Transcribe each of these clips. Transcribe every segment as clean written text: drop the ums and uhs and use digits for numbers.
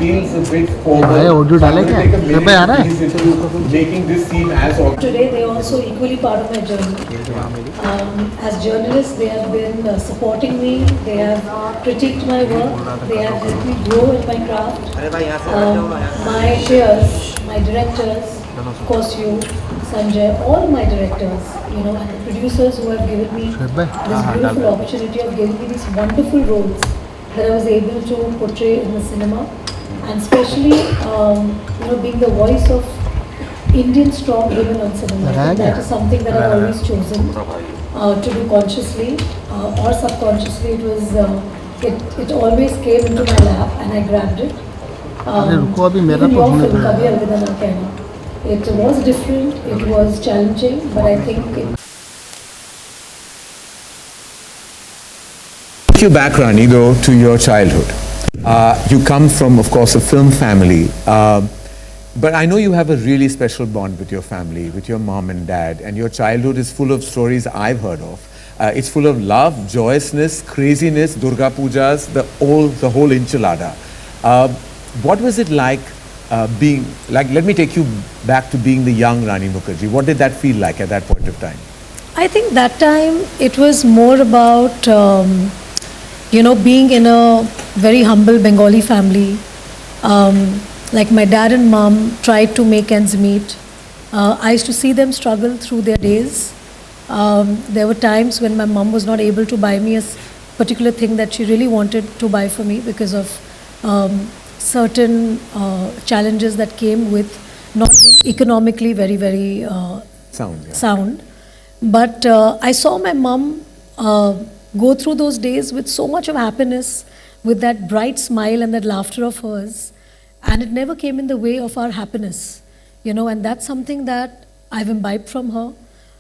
feels a bit formal. audio डाले क्या? घर पे आ रहा है? Making this seem as Today they are also equally part of my journey. As journalists, they have been supporting me. They have critiqued my work. They have helped me grow in my craft. My peers, my directors, of course you, Sanjay, all my directors, you know, and the producers who have given me this beautiful opportunity of giving me these wonderful roles that I was able to portray in the cinema, and especially, you know, being the voice of Indian strong women on cinema. I think that is something that I've always chosen to do consciously or subconsciously. It was, it always came into my lap and I grabbed it. Even your film, Kabhi Alvida Naa Kehna. It was different, it was challenging, but I think it... Take you back, Rani, though, to your childhood. You come from, of course, a film family, but I know you have a really special bond with your family, with your mom and dad, and your childhood is full of stories I've heard of. It's full of love, joyousness, craziness, Durga Pujas, the whole enchilada. What was it like being, let me take you back to being the young Rani Mukerji. What did that feel like at that point of time? I think that time it was more about, you know, being in a very humble Bengali family. Like my dad and mom tried to make ends meet. I used to see them struggle through their days. There were times when my mom was not able to buy me a particular thing that she really wanted to buy for me because of certain challenges that came with not being economically very, very sound. But I saw my mom go through those days with so much of happiness, with that bright smile and that laughter of hers, and it never came in the way of our happiness, you know, and that's something that I've imbibed from her,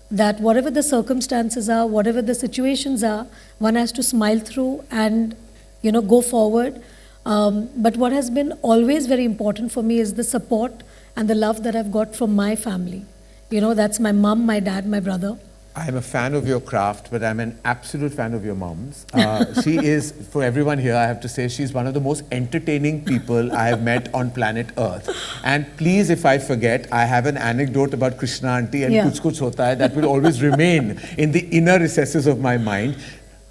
that whatever the circumstances are, whatever the situations are, one has to smile through and, you know, go forward. But what has been always very important for me is the support and the love that I've got from my family. You know, that's my mom, my dad, my brother. I'm a fan of your craft, but I'm an absolute fan of your mom's. She is, for everyone here, I have to say, she's one of the most entertaining people I have met on planet Earth. And please, if I forget, I have an anecdote about Krishna Aunty and Kuch Kuch Hota Hai that will always remain in the inner recesses of my mind.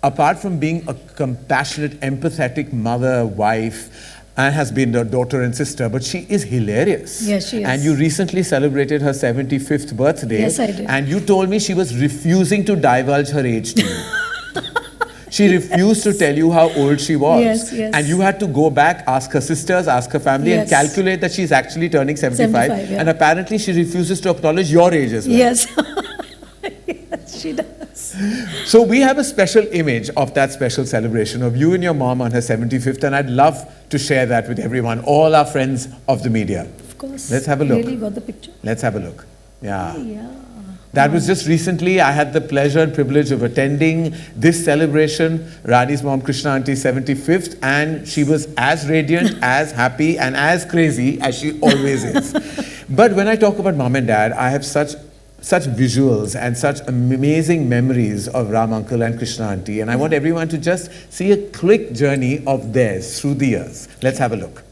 Apart from being a compassionate, empathetic mother, wife, and has been a daughter and sister, but she is hilarious. Yes, she is. And you recently celebrated her 75th birthday. Yes, I did. And you told me she was refusing to divulge her age to you. She refused to tell you how old she was. Yes, yes. And you had to go back, ask her sisters, ask her family, and calculate that she's actually turning 75. And apparently she refuses to acknowledge your age as well. Yes. Yes, she does. So we have a special image of that special celebration of you and your mom on her 75th, and I'd love to share that with everyone, all our friends of the media. Of course. Let's have a look. Really got the picture? Let's have a look. Yeah. Yeah. That was just recently. I had the pleasure and privilege of attending this celebration, Rani's mom, Krishna Auntie's 75th, and she was as radiant, as happy, and as crazy as she always is. But when I talk about mom and dad, I have such visuals and such amazing memories of Ram Uncle and Krishna Auntie, and I want everyone to just see a quick journey of theirs through the years. Let's have a look.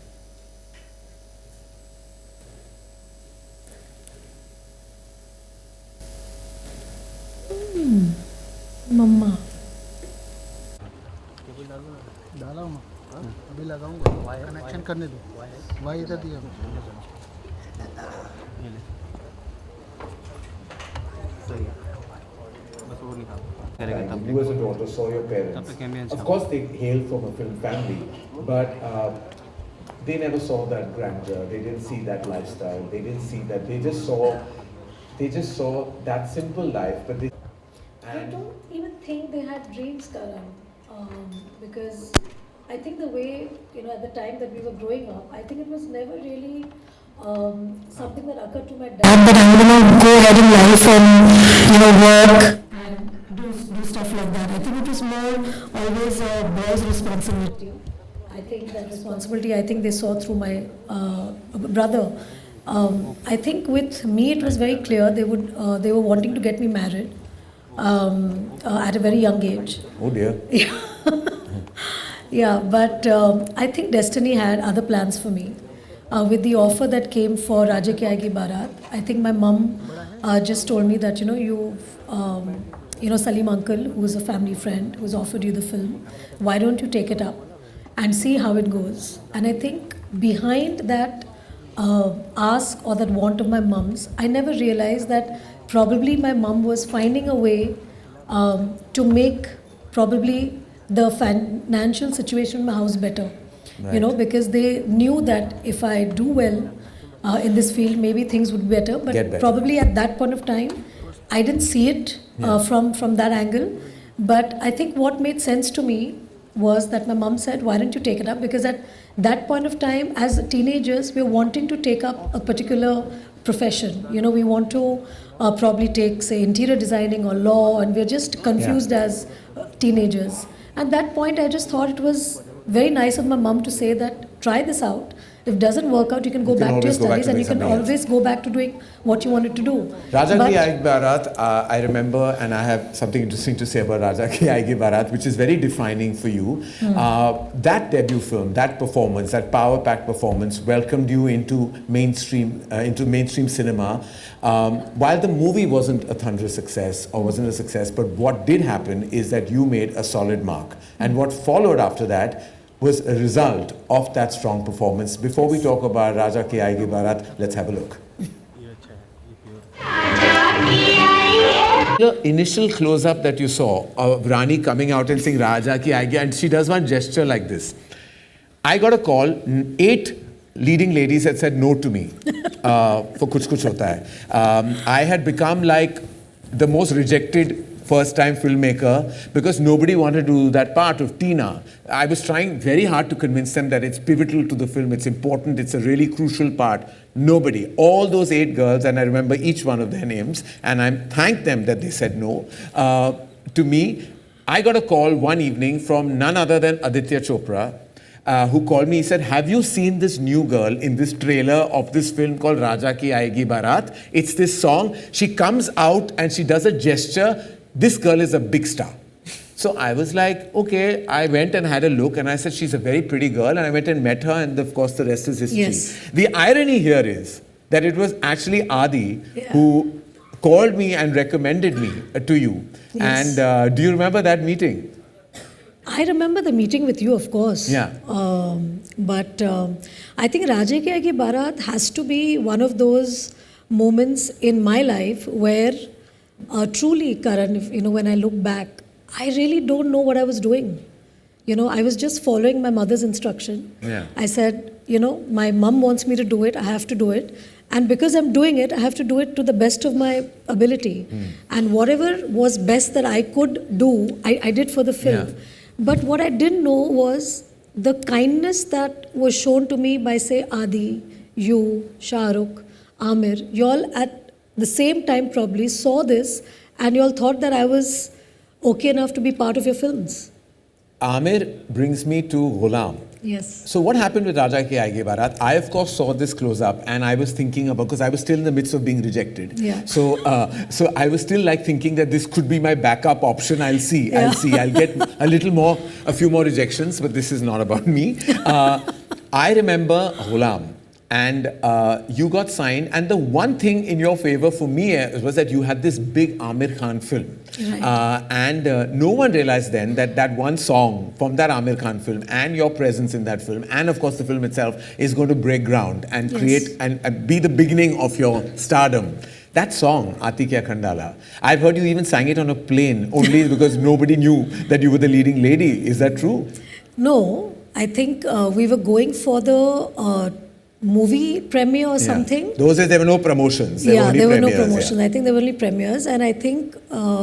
Mama. डाला हूँ अभी लगाऊंगा connection करने दो Y इधर दिया You as a daughter saw your parents. Of course, they hail from a film family, but they never saw that grandeur. They didn't see that lifestyle. They didn't see that. They just saw that simple life. But I don't even think they had dreams, Karan, because I think the way, you know, at the time that we were growing up, I think it was never really something that occurred to my dad. But I'm going to go ahead in life and, you know, work and do stuff like that. I think it was more always a boy's responsibility. I think that responsibility, I think they saw through my brother. I think with me it was very clear they were wanting to get me married at a very young age. Oh dear. Yeah, but I think destiny had other plans for me. With the offer that came for Raja Ki Aayegi Baraat, I think my mum just told me that Salim uncle, who is a family friend, who's offered you the film, why don't you take it up and see how it goes? And I think behind that ask or that want of my mum's, I never realized that probably my mum was finding a way to make probably the financial situation in my house better. Right. Because they knew that if I do well in this field, maybe things would be better. But Get better. probably at that point of time, I didn't see it from that angle. But I think what made sense to me was that my mom said, why don't you take it up? Because at that point of time, as teenagers, we were wanting to take up a particular profession. We want to probably take, say, interior designing or law, and we're just confused as teenagers. At that point, I just thought it was very nice of my mom to say that try this out. If it doesn't work out, you can go back to your studies and you can always go back to doing what you wanted to do. Raja Ki Aayegi Baraat, I remember, and I have something interesting to say about Raja Ki Aayegi Baraat, which is very defining for you. That debut film, that performance, that power-packed performance welcomed you into mainstream cinema. While the movie wasn't a thunderous success or wasn't a success, but what did happen is that you made a solid mark. And what followed after that was a result of that strong performance. Before we talk about Raja Ki Aayegi Baraat, let's have a look. The initial close-up that you saw of Rani coming out and saying Raja Ki Aayegi, and she does one gesture like this. I got a call, 8 leading ladies had said no to me for Kuch Kuch Hota Hai. I had become like the most rejected first-time filmmaker because nobody wanted to do that part of Tina. I was trying very hard to convince them that it's pivotal to the film, it's important, it's a really crucial part. Nobody. All those 8 girls, and I remember each one of their names, and I thanked them that they said no. To me, I got a call one evening from none other than Aditya Chopra, who called me. He said, have you seen this new girl in this trailer of this film called Raja Ki Aayegi Baraat? It's this song. She comes out and she does a gesture. This girl is a big star. So I was like, okay. I went and had a look and I said, she's a very pretty girl. And I went and met her, and of course the rest is history. Yes. The irony here is that it was actually Adi who called me and recommended me to you. Yes. And do you remember that meeting? I remember the meeting with you, of course. Yeah. But I think Raja Ki Aayegi Baraat has to be one of those moments in my life where truly, Karan, when I look back, I really don't know what I was doing. I was just following my mother's instruction. Yeah. I said, my mum wants me to do it, I have to do it. And because I'm doing it, I have to do it to the best of my ability. And whatever was best that I could do, I did for the film. Yeah. But what I didn't know was the kindness that was shown to me by, say, Adi, you, Shah Rukh, Amir. You all at the same time probably saw this and you all thought that I was okay enough to be part of your films. Amir brings me to Ghulam. Yes. So what happened with Raja Ki Aayegi Baraat? I of course saw this close up and I was thinking about, because I was still in the midst of being rejected. Yeah. So I was still like thinking that this could be my backup option. I'll see. I'll get a few more rejections, but this is not about me. I remember Ghulam. And you got signed, and the one thing in your favor for me was that you had this big Amir Khan film. Right. And no one realized then that one song from that Amir Khan film and your presence in that film, and of course the film itself, is going to break ground and create and be the beginning of your stardom. That song, Aati Kya Khandala, I've heard you even sang it on a plane only because nobody knew that you were the leading lady. Is that true? No, I think we were going for the movie premiere or something. Those days there were no promotions. There were no promotions. I think there were only premieres, and I think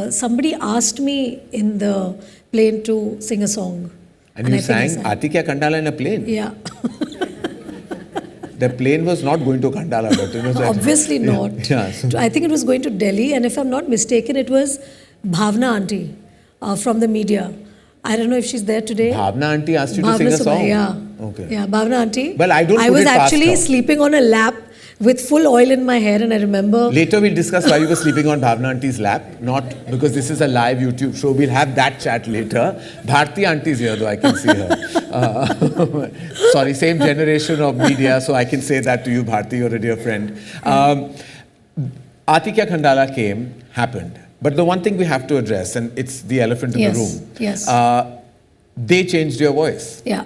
somebody asked me in the plane to sing a song. And you sang Aati Kya Khandala in a plane? Yeah. The plane was not going to Khandala, but obviously not. Yeah. I think it was going to Delhi, and if I'm not mistaken, it was Bhavna Auntie from the media. I don't know if she's there today. Bhavna Auntie asked you to sing a song? Yeah. Okay. Yeah, Bhavna Auntie. Well, I was actually sleeping on a lap with full oil in my hair, and I remember... Later we'll discuss why you were sleeping on Bhavna Auntie's lap. Not because this is a live YouTube show. We'll have that chat later. Bharti Auntie is here though, I can see her. Sorry, same generation of media, so I can say that to you, Bharti, you're a dear friend. Atikya Khandala happened. But the one thing we have to address, and it's the elephant in the room. Yes. They changed your voice. Yeah.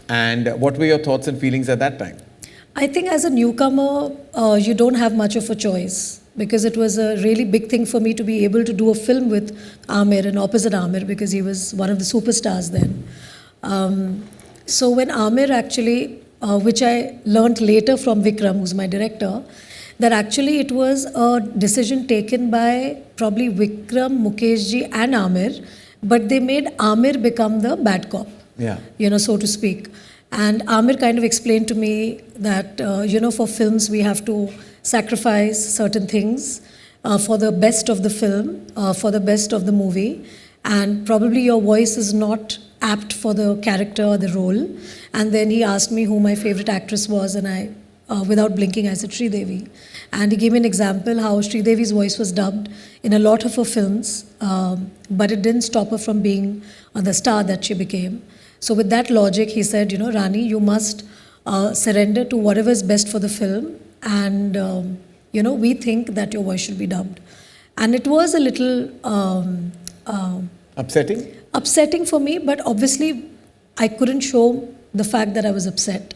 And what were your thoughts and feelings at that time? I think as a newcomer, you don't have much of a choice, because it was a really big thing for me to be able to do a film with Aamir and opposite Aamir, because he was one of the superstars then. So when Aamir actually, which I learnt later from Vikram, who's my director, that actually it was a decision taken by probably Vikram, Mukerji and Aamir, but they made Aamir become the bad cop, so to speak. And Aamir kind of explained to me that, for films we have to sacrifice certain things for the best of the film, for the best of the movie, and probably your voice is not apt for the character or the role. And then he asked me who my favorite actress was, and I, without blinking, I said Sridevi. And he gave me an example how Sridevi's voice was dubbed in a lot of her films, but it didn't stop her from being the star that she became. So with that logic, he said, Rani, you must surrender to whatever is best for the film, and we think that your voice should be dubbed. And it was a little upsetting? Upsetting for me, but obviously I couldn't show the fact that I was upset,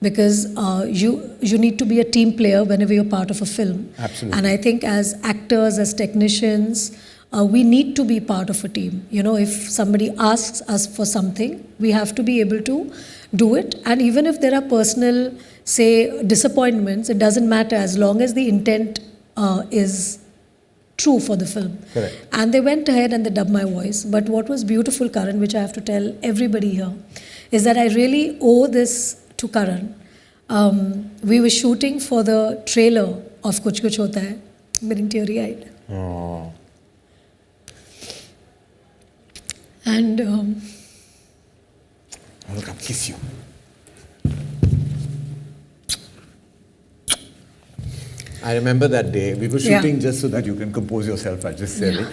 because you need to be a team player whenever you're part of a film. Absolutely. And I think as actors, as technicians, we need to be part of a team. If somebody asks us for something, we have to be able to do it. And even if there are personal, say, disappointments, it doesn't matter as long as the intent is true for the film. Correct. And they went ahead and they dubbed my voice. But what was beautiful, Karan, which I have to tell everybody here, is that I really owe this to Karan. We were shooting for the trailer of Kuch Kuch Hota Hai. I'm getting teary-eyed. Oh. And I'll come kiss you. I remember that day. We were shooting just so that you can compose yourself, I just said it.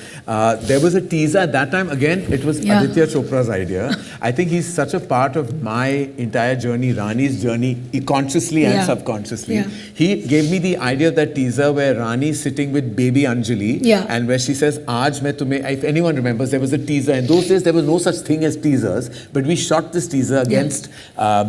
There was a teaser at that time. Again, it was Aditya Chopra's idea. I think he's such a part of my entire journey, Rani's journey, consciously and subconsciously. He gave me the idea of that teaser where Rani is sitting with baby Anjali and where she says, Aaj main tumhe, if anyone remembers, there was a teaser. In those days, there was no such thing as teasers, but we shot this teaser against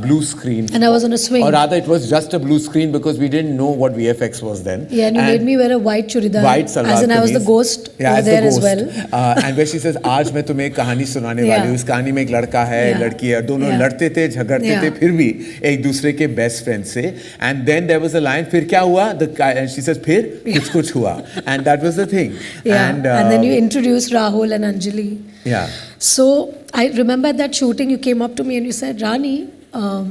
blue screen. And I was on a swing. Or rather, it was just a blue screen because we didn't know what VFX was then. Yeah, and you made me wear a white churidar. White salwar as in I was the ghost over there as well. And where she says, आज मैं तुम्हें कहानी सुनाने वाली हूँ. इस कहानी में एक लड़का है, लड़की है. दोनों लड़ते थे, झगड़ते थे, फिर भी एक दूसरे के best friend से. And then there was a line, फिर क्या हुआ? And she says, फिर कुछ कुछ हुआ. And that was the thing. And then you introduced Rahul and Anjali. Yeah. So I remember at that shooting, you came up to me and you said, Rani, are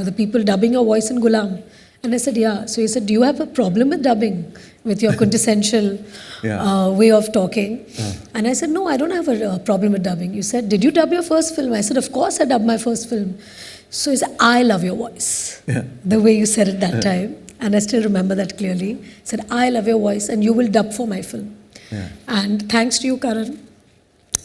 the people dubbing your voice in Gulam? And I said, yeah. So he said, do you have a problem with dubbing, with your quintessential way of talking? And I said, no, I don't have a problem with dubbing. You said, did you dub your first film? I said, of course I dubbed my first film. So he said, I love your voice. The way you said it that time. And I still remember that clearly. He said, I love your voice and you will dub for my film. And thanks to you, Karan,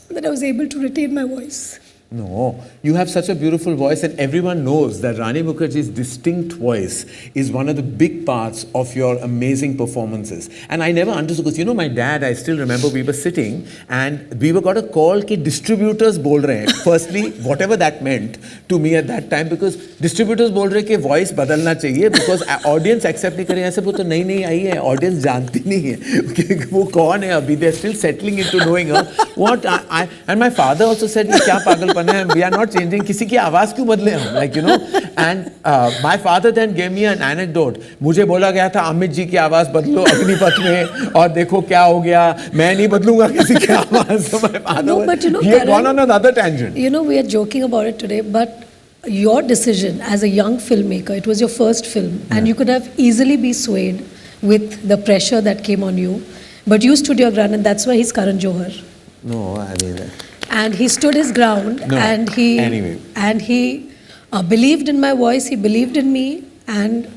that I was able to retain my voice. No, you have such a beautiful voice, and everyone knows that Rani Mukerji's distinct voice is one of the big parts of your amazing performances. And I never understood, because my dad, I still remember we were sitting and we got a call that distributors bol rahe hain. Firstly, whatever that meant to me at that time, because distributors bol rahe कि voice badalna chahiye, because audience accept नहीं करे, ऐसे वो तो नई आई है, audience जानती नहीं है कि वो कौन है अभी. They're still settling into knowing her. What and my father also said, ये क्या पागलपन है, we are not changing, किसी की आवाज क्यों बदले हम, and my father then gave me an anecdote. मुझे बोला गया था अमित जी की आवाज बदलो अग्निपथ में, और देखो क्या हो गया, मैं नहीं बदलूंगा किसी की आवाज. So my father he had gone on another tangent. We are joking about it today, but your decision as a young filmmaker, it was your first film, and you could have easily be swayed with the pressure that came on you, but you stood your ground, and that's why he's Karan Johar. No, I mean and he stood his ground, and he believed in my voice, he believed in me, and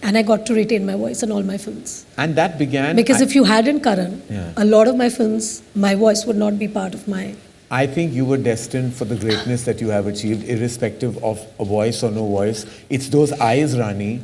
I got to retain my voice in all my films. And that began... Because if you hadn't Karan, a lot of my films, my voice would not be part of my I think you were destined for the greatness that you have achieved, irrespective of a voice or no voice. It's those eyes, Rani,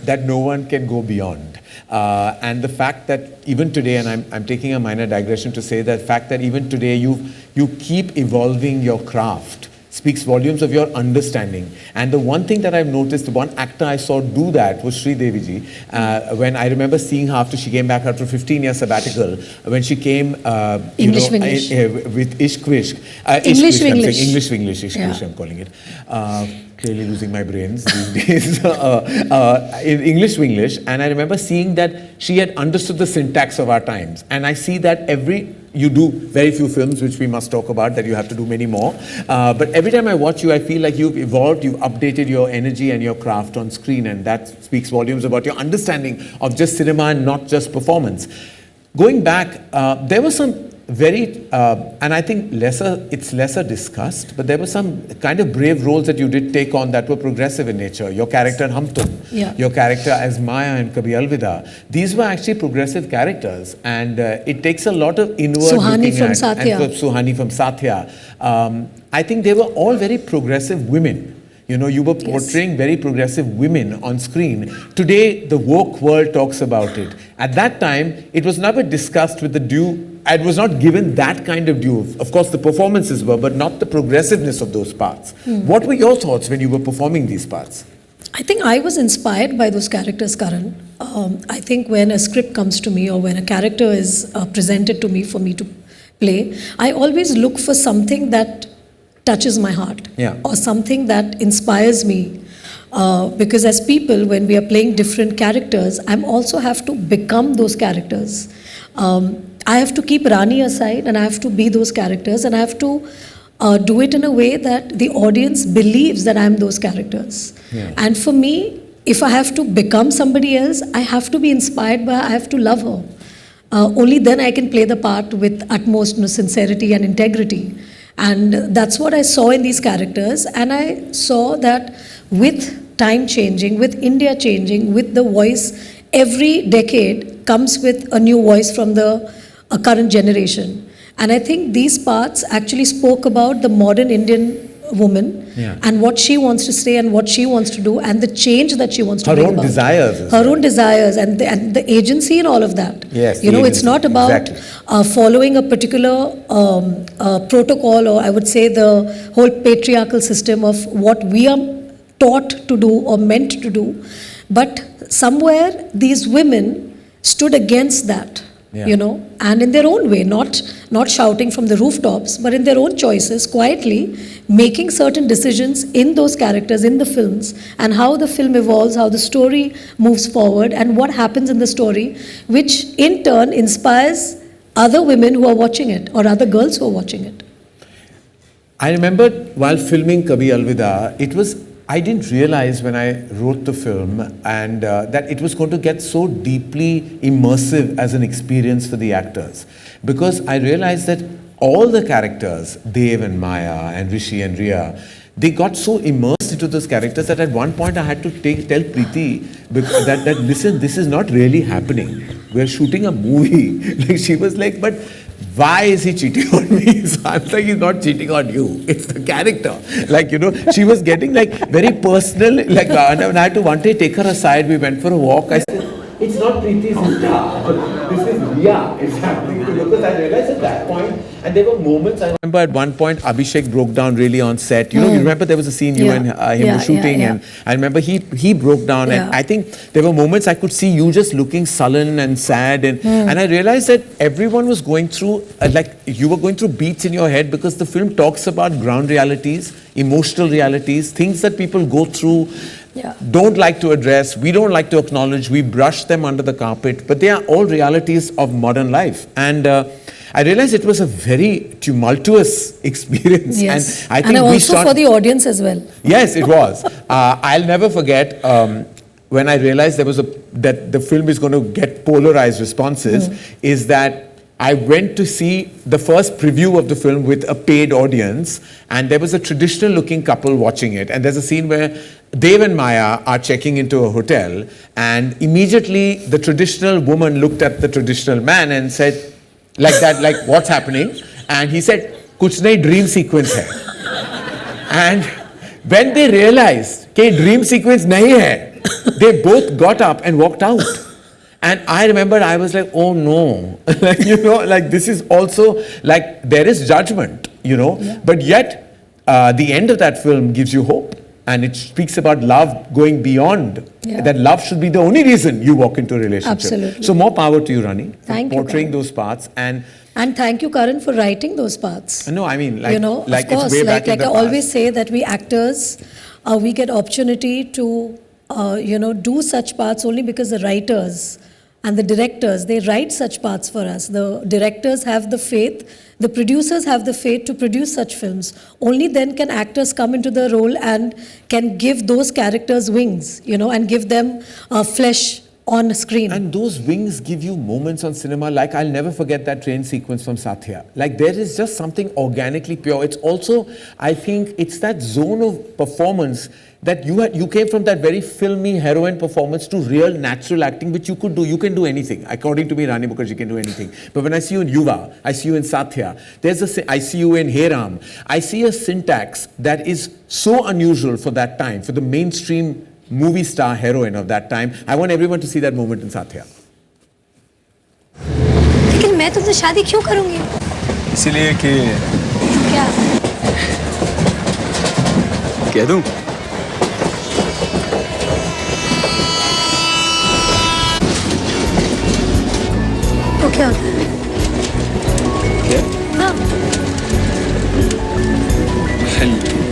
that no one can go beyond. And the fact that even today, and I'm taking a minor digression to say that fact that even today you keep evolving your craft speaks volumes of your understanding. And the one thing that I've noticed, the one actor I saw do that was Sridevi ji. When I remember seeing her after she came back after a 15-year sabbatical, when she came English with Ishq Vishk. English Winglish. English Winglish, Ishq Vishk, I'm calling it. Clearly losing my brains these days. In English Winglish, and I remember seeing that she had understood the syntax of our times. And I see that you do very few films, which we must talk about, that you have to do many more. But every time I watch you, I feel like you've evolved, you've updated your energy and your craft on screen, and that speaks volumes about your understanding of just cinema and not just performance. Going back, there were some very, and I think it's lesser discussed, but there were some kind of brave roles that you did take on that were progressive in nature. Your character in Hum Tum, your character as Maya in Kabhi Alvida. These were actually progressive characters, and it takes a lot of inward Suhani looking from at, Saathiya. and Suhani from Saathiya. I think they were all very progressive women. You know, you were portraying very progressive women on screen. Today, the woke world talks about it. At that time, it was never discussed with the due. It was not given that kind of due. Of course, the performances were, but not the progressiveness of those parts. What were your thoughts when you were performing these parts? I think I was inspired by those characters, Karan. I think when a script comes to me or when a character is presented to me for me to play, I always look for something that touches my heart or something that inspires me. Because as people, when we are playing different characters, I also have to become those characters. I have to keep Rani aside and I have to be those characters, and I have to do it in a way that the audience believes that I am those characters. And for me, if I have to become somebody else, I have to be inspired by her, I have to love her. Only then I can play the part with utmost sincerity and integrity. And that's what I saw in these characters, and I saw that with time changing, with India changing, with the voice, every decade comes with a new voice from the current generation. And I think these parts actually spoke about the modern Indian woman and what she wants to say and what she wants to do and the change that she wants to bring about. Her own desires and the agency and all of that. You know, it's not about following a particular protocol, or I would say the whole patriarchal system of what we are taught to do or meant to do. But somewhere these women stood against that. You know, and in their own way, not shouting from the rooftops, but in their own choices, quietly making certain decisions in those characters, in the films, and how the film evolves, how the story moves forward, and what happens in the story, which in turn inspires other women who are watching it, or other girls who are watching it. I remember while filming Kabhi Alvida, I didn't realize when I wrote the film and that it was going to get so deeply immersive as an experience for the actors. Because I realized that all the characters, Dev and Maya and Rishi and Riya, they got so immersed into those characters that at one point I had to tell Preeti that listen, this is not really happening. We're shooting a movie. Like she was like, but why is he cheating on me? So I'm like, he's not cheating on you. It's the character. Like, you know, she was getting like very personal. Like, when I had to one day take her aside, we went for a walk. I said, it's not Preeti's Uta. This is Riya. It's happening to you. Because I realized at that point, and there were moments, I remember at one point, Abhishek broke down really on set. You know, you remember there was a scene you and him were shooting, and I remember he broke down, and I think there were moments I could see you just looking sullen and sad, and I realized that everyone was going through, like you were going through beats in your head, because the film talks about ground realities, emotional realities, things that people go through, don't like to address, we don't like to acknowledge, we brush them under the carpet, but they are all realities of modern life. And I realized it was a very tumultuous experience. Yes. And I think also for the audience as well. Yes, it was. I'll never forget when I realized that the film is going to get polarized responses, is that I went to see the first preview of the film with a paid audience, and there was a traditional looking couple watching it, and there's a scene where Dev and Maya are checking into a hotel, and immediately the traditional woman looked at the traditional man and said, like that, like, what's happening? And he said, कुछ नहीं dream sequence है. And when they realized कि dream sequence नहीं है, they both got up and walked out. And I remember I was like, oh no, like, you know, like this is also like there is judgment, you know, but yet the end of that film gives you hope, and it speaks about love going beyond. That love should be the only reason you walk into a relationship. Absolutely. So more power to you, Rani, for Thank you, portraying Karan. those parts. And thank you, Karan, for writing those parts. No, I mean, like, you know, like of course, it's way back like in the I past. always say that we actors, we get opportunity to, you know, do such parts only because the writers and the directors, they write such parts for us. The directors have the faith, the producers have the faith to produce such films. Only then can actors come into the role and can give those characters wings, you know, and give them flesh on screen. And those wings give you moments on cinema, like I'll never forget that train sequence from Saathiya. Like there is just something organically pure. It's also, I think, it's that zone of performance that you came from that very filmy heroine performance to real natural acting, which you could do. You can do anything. According to me, Rani Mukerji can do anything. But when I see you in Yuva, I see you in Saathiya, I see you in Heram, I see a syntax that is so unusual for that time, for the mainstream movie star heroine of that time. I want everyone to see that moment in Saathiya. लेकिन मैं तुमसे शादी क्यों करूंगी? इसलिए कि क्या? कह दूं? वो क्या होता है? क्या? हाँ,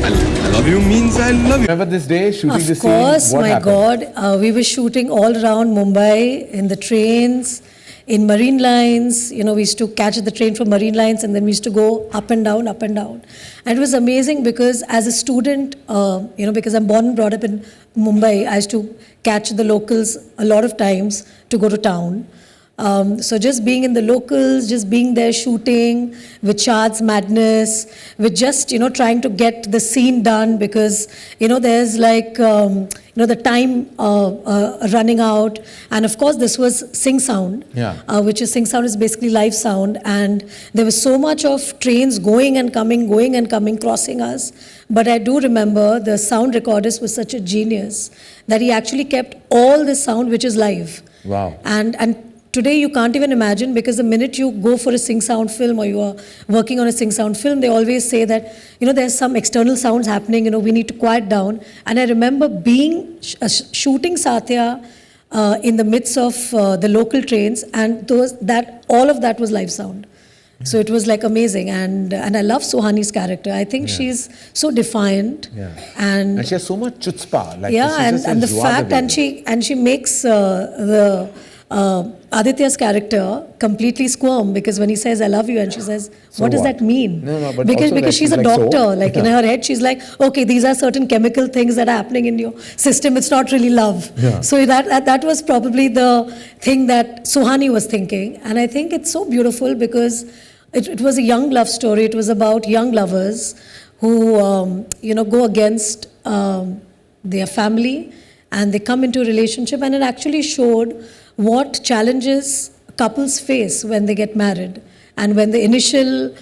I love you means I love you. Remember this day, shooting the Of scene? course, What my happened? God, we were shooting all around Mumbai, in the trains, in Marine Lines. You know, we used to catch the train from Marine Lines and then we used to go up and down, up and down. And it was amazing because as a student, you know, because I'm born and brought up in Mumbai, I used to catch the locals a lot of times to go to town. So just being in the locals, just being there shooting with Shad's madness, with just, you know, trying to get the scene done because, you know, there's like, you know, the time running out. And of course, this was Sing Sound, which is Sing Sound is basically live sound. And there was so much of trains going and coming, crossing us. But I do remember the sound recordist was such a genius that he actually kept all the sound which is live. Wow. And today you can't even imagine because the minute you go for a Sing Sound film or you are working on a Sing Sound film, they always say that, you know, there's some external sounds happening, you know, we need to quiet down. And I remember being shooting Saathiya in the midst of the local trains, and all of that was live sound. So it was like amazing, and I love Suhani's character. I think she's so defiant, and she has so much chutzpah. Like and the fact, and she makes the Aditya's character completely squirm because when he says "I love you" and she says, So "What does what?" that mean?" No, but because also that she's she's a like, doctor, so? like in her head, she's like, "Okay, these are certain chemical things that are happening in your system. It's not really love." Yeah. So that was probably the thing that Suhani was thinking, and I think it's so beautiful because it was a young love story. It was about young lovers who you know, go against their family and they come into a relationship, and it actually showed what challenges couples face when they get married, and when the initial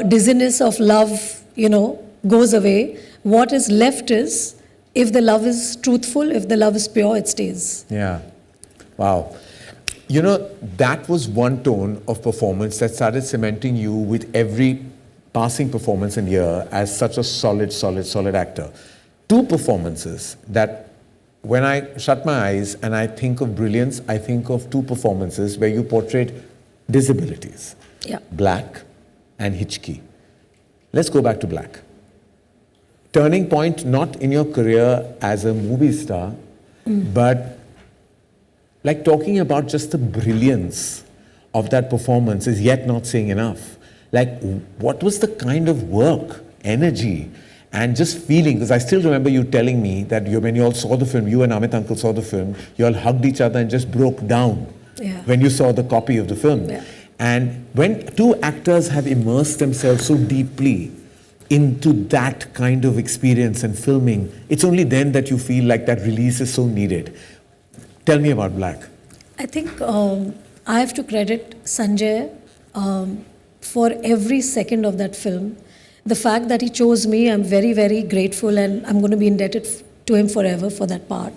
dizziness of love, you know, goes away, what is left is, if the love is truthful, if the love is pure, it stays. Yeah. Wow. You know, that was one tone of performance that started cementing you with every passing performance and year as such a solid actor. Two performances that when I shut my eyes and I think of brilliance, I think of two performances where you portrayed disabilities. Yeah. Black and Hichki. Let's go back to Black. Turning point not in your career as a movie star, but like talking about just the brilliance of that performance is yet not saying enough. Like, what was the kind of work, energy, and just feeling? Because I still remember you telling me that when you all saw the film, you and Amit Uncle saw the film, you all hugged each other and just broke down when you saw the copy of the film. Yeah. And when two actors have immersed themselves so deeply into that kind of experience and filming, it's only then that you feel like that release is so needed. Tell me about Black. I think I have to credit Sanjay for every second of that film. the fact that he chose me, I'm very, very grateful, and I'm going to be indebted to him forever for that part.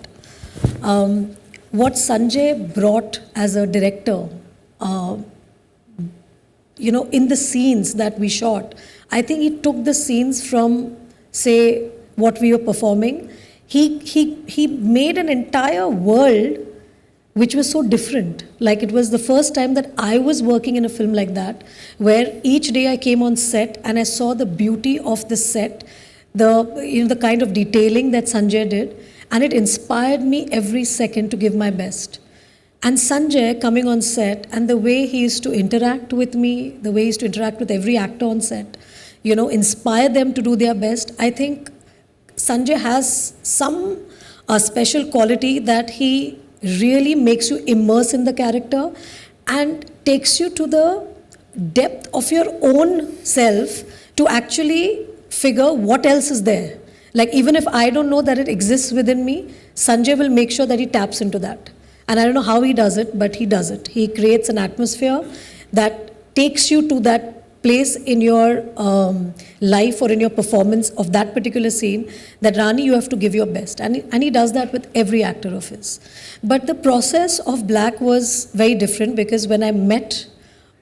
What Sanjay brought as a director, in the scenes that we shot, I think he took the scenes from, say, what we were performing. He made an entire world which was so different. Like, it was the first time that I was working in a film like that, where each day I came on set and I saw the beauty of the set, the kind of detailing that Sanjay did, and it inspired me every second to give my best. And Sanjay coming on set, and the way he used to interact with me, the way he used to interact with every actor on set, inspire them to do their best. I think Sanjay has some special quality that he really makes you immerse in the character and takes you to the depth of your own self to actually figure what else is there. Like, even if I don't know that it exists within me, Sanjay will make sure that he taps into that. And I don't know how he does it, but he does it. He creates an atmosphere that takes you to that place in your life or in your performance of that particular scene, that Rani, you have to give your best. And he does that with every actor of his. But the process of Black was very different, because when I met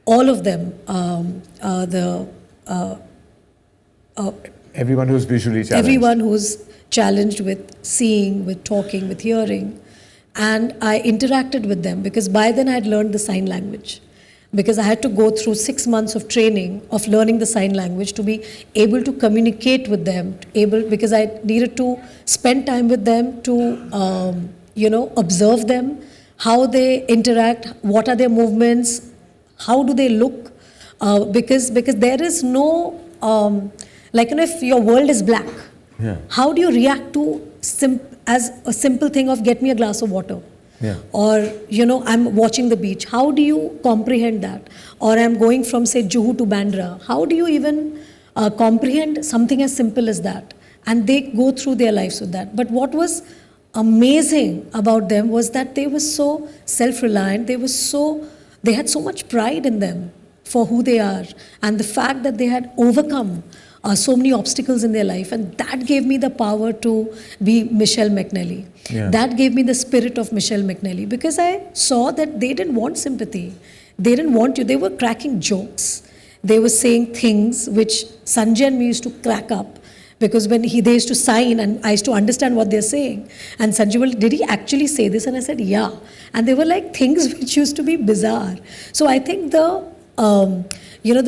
all of them, Everyone who's visually challenged. everyone who's challenged with seeing, with talking, with hearing, and I interacted with them, because by then I had learned the sign language. Because I had to go through 6 months of training of learning the sign language to be able to communicate with them, because I needed to spend time with them to, observe them, how they interact, what are their movements, how do they look, because there is no, if your world is black, how do you react to as a simple thing of get me a glass of water? Yeah. Or, I'm watching the beach. How do you comprehend that? Or I'm going from, say, Juhu to Bandra. How do you even comprehend something as simple as that? And they go through their lives with that. But what was amazing about them was that they were so self-reliant. They had so much pride in them for who they are. And the fact that they had overcome so many obstacles in their life, and that gave me the power to be Michelle McNally. Yeah. That gave me the spirit of Michelle McNally, because I saw that they didn't want sympathy. They didn't want you. They were cracking jokes. They were saying things which Sanjay and me used to crack up, because when they used to sign and I used to understand what they're saying. And Sanjay, well, did he actually say this? And I said, yeah. And they were like things which used to be bizarre. So I think the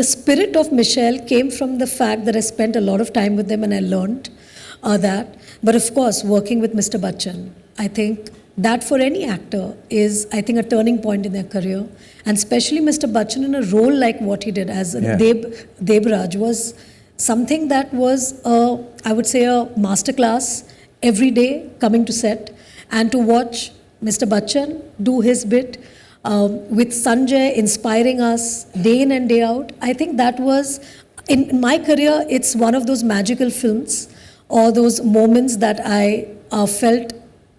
spirit of Michelle came from the fact that I spent a lot of time with them and I learned that. But of course, working with Mr. Bachchan, I think that for any actor is, I think, a turning point in their career. And especially Mr. Bachchan in a role like what he did as Debraj was something that was, I would say, a masterclass every day coming to set. And to watch Mr. Bachchan do his bit, with Sanjay inspiring us day in and day out, I think that was, in my career, it's one of those magical films or those moments that I felt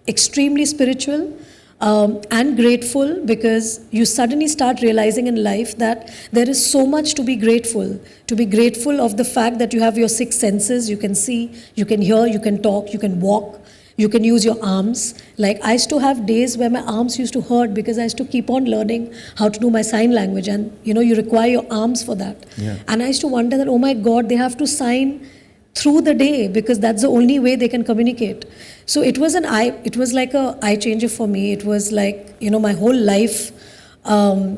extremely spiritual and grateful, because you suddenly start realizing in life that there is so much to be grateful of the fact that you have your 6 senses. You can see, you can hear, you can talk, you can walk. You can use your arms. Like, I used to have days where my arms used to hurt because I used to keep on learning how to do my sign language, and you require your arms for that. Yeah. And I used to wonder that, oh my God, they have to sign through the day because that's the only way they can communicate. So it was like a eye changer for me. It was like, my whole life, I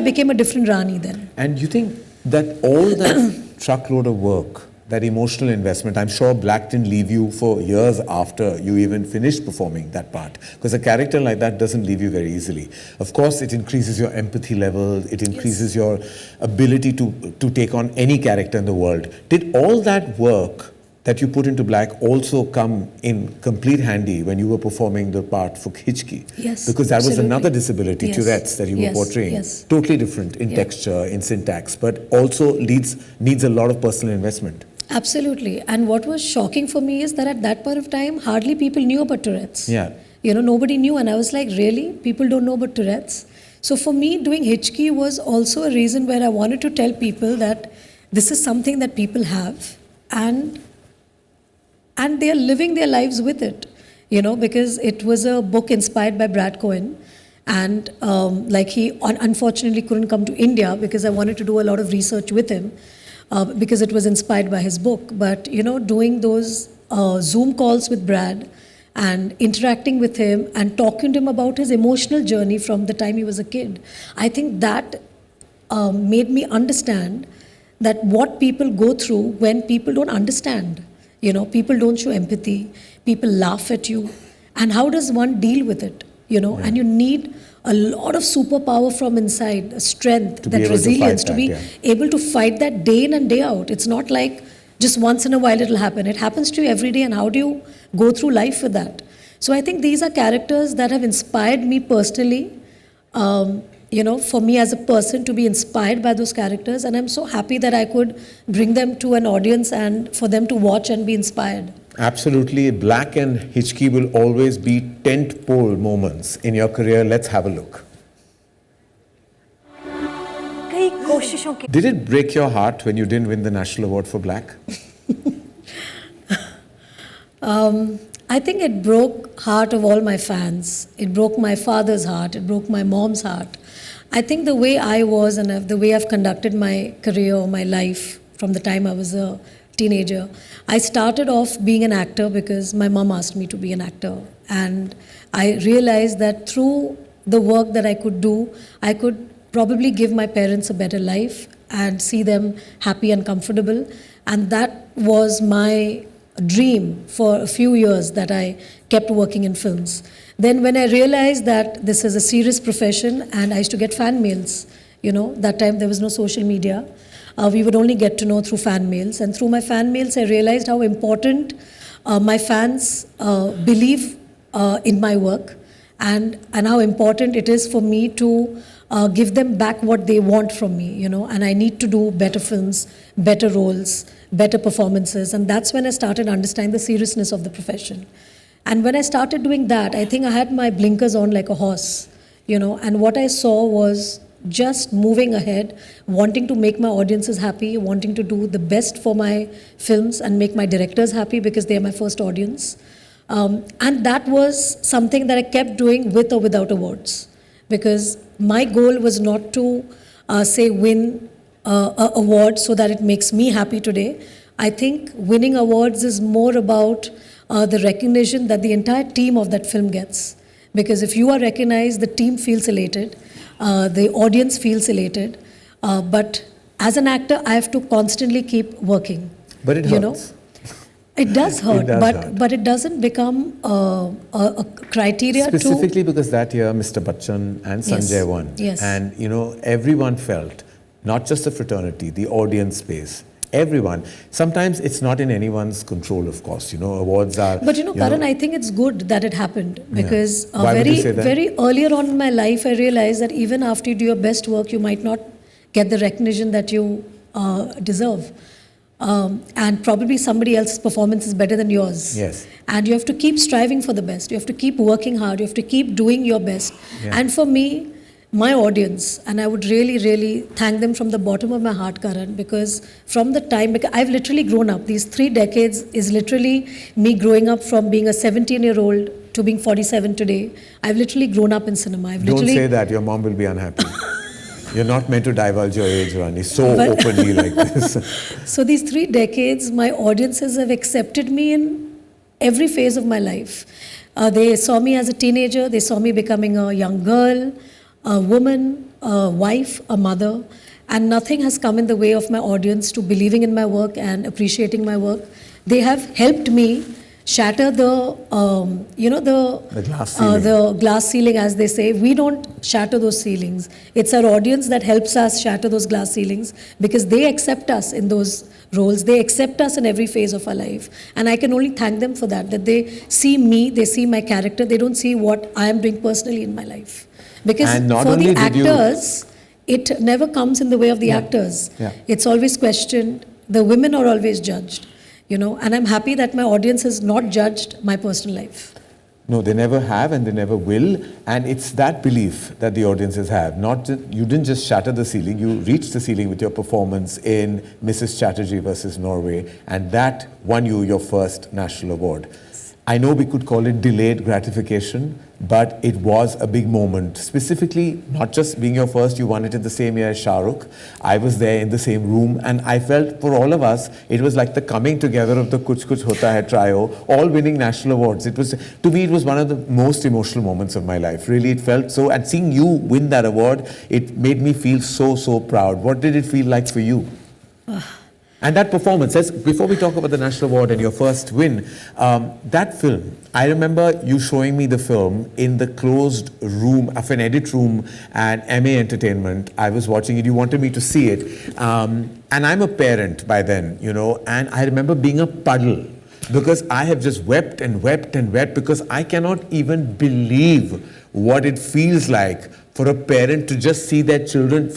became a different Rani then. And you think that all that truckload of work, that emotional investment, I'm sure Black didn't leave you for years after you even finished performing that part. Because a character like that doesn't leave you very easily. Of course, it increases your empathy level, it increases your ability to take on any character in the world. Did all that work that you put into Black also come in complete handy when you were performing the part for Hichki? Yes, because that absolutely. was another disability, Yes. Tourette's, that you were portraying. Yes. Totally different in texture, in syntax, but also needs a lot of personal investment. Absolutely. And what was shocking for me is that at that point of time, hardly people knew about Tourette's. Yeah. Nobody knew. And I was like, really? People don't know about Tourette's? So for me, doing Hichki was also a reason where I wanted to tell people that this is something that people have, and they are living their lives with it, because it was a book inspired by Brad Cohen. And he unfortunately couldn't come to India because I wanted to do a lot of research with him because it was inspired by his book. But, doing those Zoom calls with Brad and interacting with him and talking to him about his emotional journey from the time he was a kid, I think that made me understand that what people go through when people don't understand. People don't show empathy, people laugh at you, and how does one deal with it? And you need a lot of superpower from inside, strength, that resilience, to be able to fight that day in and day out. It's not like just once in a while it'll happen. It happens to you every day, and how do you go through life with that? So I think these are characters that have inspired me personally, for me as a person to be inspired by those characters, and I'm so happy that I could bring them to an audience and for them to watch and be inspired. Absolutely. Black and Hichki will always be tent-pole moments in your career. Let's have a look. Did it break your heart when you didn't win the National Award for Black? I think it broke heart of all my fans. It broke my father's heart. It broke my mom's heart. I think the way I was and the way I've conducted my career, my life from the time I was a teenager, I started off being an actor because my mom asked me to be an actor. And I realized that through the work that I could do, I could probably give my parents a better life and see them happy and comfortable. And that was my dream for a few years, that I kept working in films. Then when I realized that this is a serious profession, and I used to get fan mails, that time there was no social media. We would only get to know through fan mails. And through my fan mails, I realized how important my fans believe in my work, and how important it is for me to give them back what they want from me, and I need to do better films, better roles, better performances. And that's when I started understanding the seriousness of the profession. And when I started doing that, I think I had my blinkers on like a horse, and what I saw was just moving ahead, wanting to make my audiences happy, wanting to do the best for my films and make my directors happy because they are my first audience. And that was something that I kept doing with or without awards, because my goal was not to win an award so that it makes me happy today. I think winning awards is more about the recognition that the entire team of that film gets. Because if you are recognized, the team feels elated, the audience feels elated. But as an actor, I have to constantly keep working. But it hurts. It does hurt, but it doesn't become a criteria. Specifically because that year Mr. Bachchan and Sanjay won. Yes. And everyone felt, not just the fraternity, the audience space, everyone. Sometimes it's not in anyone's control, of course. Awards are... But Karan, I think it's good that it happened, because Why would you say that? very earlier on in my life, I realized that even after you do your best work, you might not get the recognition that you deserve. And probably somebody else's performance is better than yours. Yes. And you have to keep striving for the best. You have to keep working hard. You have to keep doing your best. Yeah. And for me, my audience, and I would really, really thank them from the bottom of my heart, Karan, because from the time, because I've literally grown up. These 3 decades is literally me growing up from being a 17-year-old to being 47 today. I've literally grown up in cinema. Don't say that. Your mom will be unhappy. You're not meant to divulge your age, Rani, openly like this. So these 3 decades, my audiences have accepted me in every phase of my life. They saw me as a teenager. They saw me becoming a young girl, a woman, a wife, a mother. And nothing has come in the way of my audience to believing in my work and appreciating my work. They have helped me shatter the glass ceiling, as they say. We don't shatter those ceilings. It's our audience that helps us shatter those glass ceilings, because they accept us in those roles. They accept us in every phase of our life. And I can only thank them for that they see me, they see my character, they don't see what I am doing personally in my life. Because for the actors, it never comes in the way of the actors. Yeah. It's always questioned. The women are always judged. And I'm happy that my audience has not judged my personal life. No, they never have and they never will. And it's that belief that the audiences have. You didn't just shatter the ceiling, you reached the ceiling with your performance in Mrs. Chatterjee versus Norway. And that won you your first national award. I know we could call it delayed gratification, but it was a big moment. Specifically, not just being your first, you won it in the same year as Shah Rukh. I was there in the same room, and I felt for all of us, it was like the coming together of the Kuch Kuch Hota Hai trio, all winning national awards. To me, it was one of the most emotional moments of my life. Really, it felt so. And seeing you win that award, it made me feel so, so proud. What did it feel like for you? And that performance, before we talk about the national award and your first win, that film, I remember you showing me the film in the closed room of an edit room at MA Entertainment. I was watching it, you wanted me to see it. And I'm a parent by then, and I remember being a puddle because I have just wept and wept and wept because I cannot even believe what it feels like for a parent to just see their children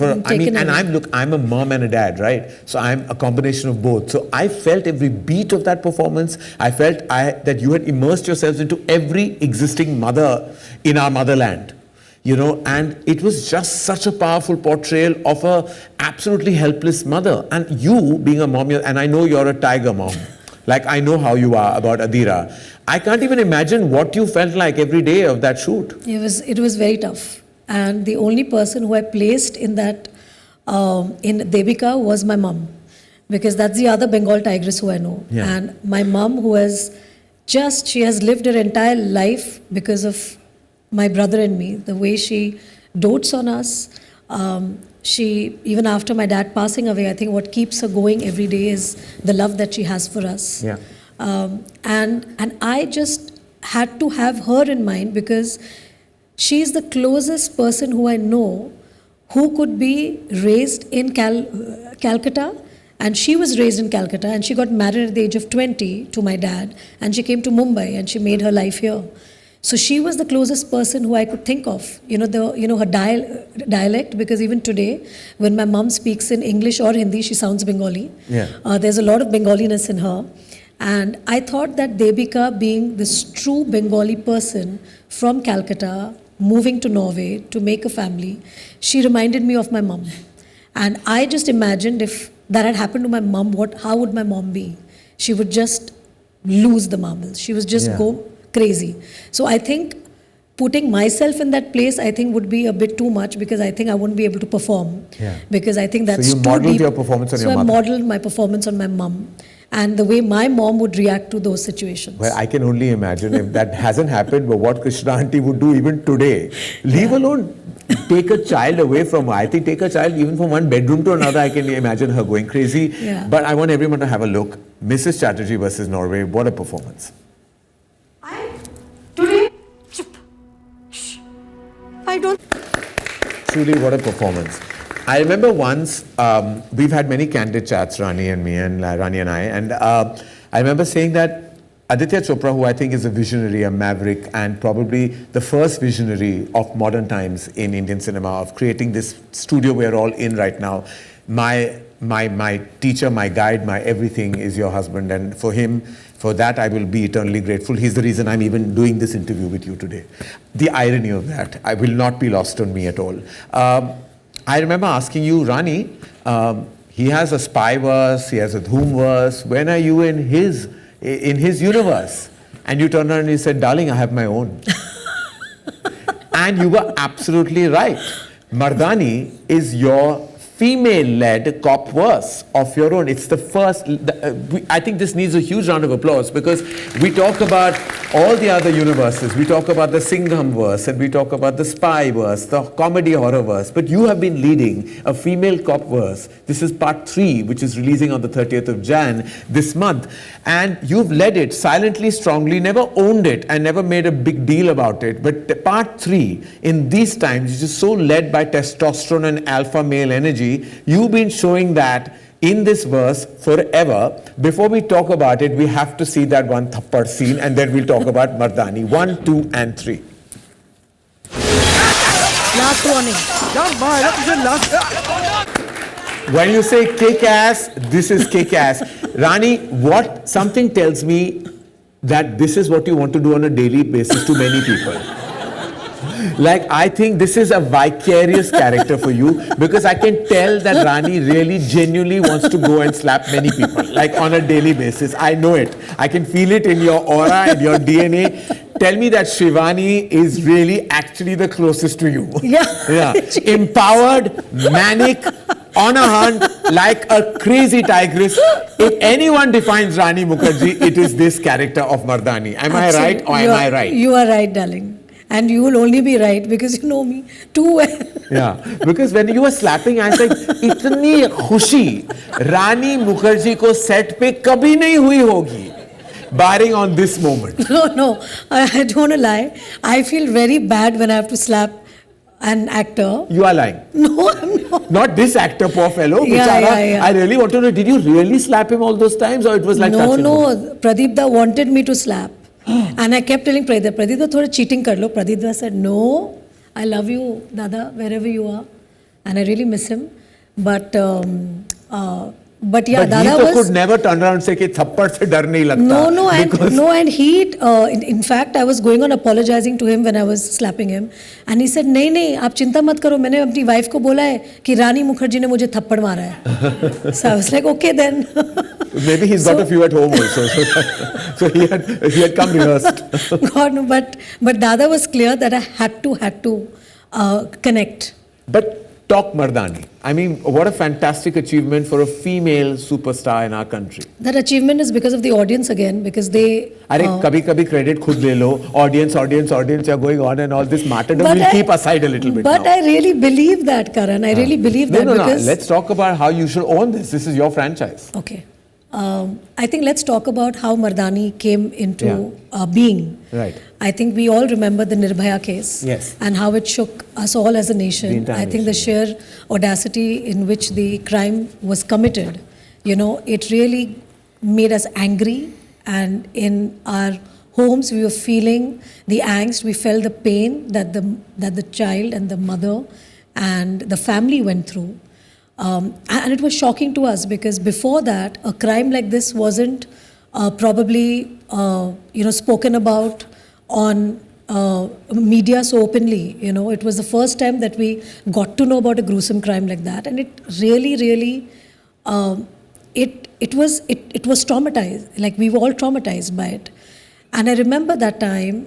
I'm a mom and a dad, right? So I'm a combination of both. So I felt every beat of that performance. I felt that you had immersed yourselves into every existing mother in our motherland, and it was just such a powerful portrayal of a absolutely helpless mother. And you being a mom, and I know you're a tiger mom. Like I know how you are about Adira. I can't even imagine what you felt like every day of that shoot. It was very tough. And the only person who I placed in that, in Devika was my mom. Because that's the other Bengal tigress who I know. Yeah. And my mom who she has lived her entire life because of my brother and me. The way she dotes on us. She, even after my dad passing away, I think what keeps her going every day is the love that she has for us. Yeah. And I just had to have her in mind because she is the closest person who I know who could be raised in Calcutta, and she was raised in Calcutta, and she got married at the age of 20 to my dad, and she came to Mumbai and she made her life here. So she was the closest person who I could think of, her dialect, because even today, when my mom speaks in English or Hindi, she sounds Bengali. Yeah. There's a lot of Bengaliness in her. And I thought that Devika, being this true Bengali person from Calcutta, moving to Norway to make a family, she reminded me of my mom. And I just imagined if that had happened to my mom, how would my mom be? She would just lose the marbles. She would just go crazy. So I think putting myself in that place, I think would be a bit too much because I think I wouldn't be able to perform. Yeah. Because I think that's too deep. So you modeled your performance on your mother. So I modeled my performance on my mom. And the way my mom would react to those situations. Well, I can only imagine if that hasn't happened, but what Krishna auntie would do even today. Leave alone, take a child away from her. I think take a child even from one bedroom to another, I can imagine her going crazy. Yeah. But I want everyone to have a look. Mrs. Chatterjee versus Norway, what a performance. I don't. Truly, what a performance. I remember once, we've had many candid chats, Rani and me, and Rani and I remember saying that Aditya Chopra, who I think is a visionary, a maverick, and probably the first visionary of modern times in Indian cinema, of creating this studio we're all in right now, my teacher, my guide, my everything is your husband, and for that I will be eternally grateful. He's the reason I'm even doing this interview with you today. The irony of that, I will not be lost on me at all. I remember asking you, Rani, he has a spy verse, he has a Dhoom verse. When are you in his universe? And you turned around and you said, darling, I have my own. And you were absolutely right. Mardaani is your female-led cop verse of your own. It's the first, I think this needs a huge round of applause because we talk about all the other universes. We talk about the Singham verse and we talk about the spy verse, the comedy horror verse, but you have been leading a female cop verse. This is part 3, which is releasing on the 30th of Jan this month. And you've led it silently, strongly, never owned it and never made a big deal about it. But part 3, in these times, which is so led by testosterone and alpha male energy, you've been showing that in this verse forever. Before we talk about it, we have to see that one thappad scene and then we'll talk about Mardaani. 1, 2 and 3. Last warning. When you say kick ass, this is kick ass. Rani, something tells me that this is what you want to do on a daily basis to many people. Like, I think this is a vicarious character for you, because I can tell that Rani really genuinely wants to go and slap many people, like on a daily basis. I know it. I can feel it in your aura and your DNA. Tell me that Shivani is really actually the closest to you. Yeah. Yeah. Empowered, manic, on a hunt, like a crazy tigress. If anyone defines Rani Mukerji, it is this character of Mardaani. Am I right or am I right? You are right, darling. And you will only be right because you know me too well. Yeah, because when you were slapping, I was like, इतनी खुशी रानी मुखर्जी को set पे कभी नहीं हुई होगी, barring on this moment. No, I don't want to lie. I feel very bad when I have to slap an actor. You are lying. No, I'm not. Not this actor, poor fellow. Yeah, Bichara. yeah. I really want to know, did you really slap him all those times, or it was like touch and go? No. Pradeep Da wanted me to slap. And I kept telling Pradeep Da, thoda cheating kar lo. Pradeep Da said, no, I love you, Dada, wherever you are. And I really miss him. But yeah, But Dada he was... could never turn around and say कि थप्पड़ से डर नहीं लगता. And he, in fact, I was going on apologizing to him when I was slapping him, and he said, नहीं, आप चिंता मत करो, मैंने अपनी wife को बोला है कि रानी मुखर्जी ने मुझे थप्पड़ मारा है. So I was like, okay then. Maybe he's got a few at home also, so he had come rehearsed. God, no, but Dada was clear that I had to connect. But talk Mardaani. I mean, what a fantastic achievement for a female superstar in our country. That achievement is because of the audience again, because they... अरे कभी-कभी credit खुद ले लो. Audience, you're going on and all this martyrdom. We'll keep aside a little bit But now. I really believe that, Karan. I really believe that because... Let's talk about how you should own this. This is your franchise. Okay. I think let's talk about how Mardaani came into being. Right. I think we all remember the Nirbhaya case. Yes. And how it shook us all as a nation. I think the sheer audacity in which the crime was committed, it really made us angry. And in our homes, we were feeling the angst. We felt the pain that the child and the mother and the family went through. And it was shocking to us because before that, a crime like this wasn't probably spoken about on media so openly. It was the first time that we got to know about a gruesome crime like that, and it really, really, it was traumatized. Like we were all traumatized by it. And I remember that time,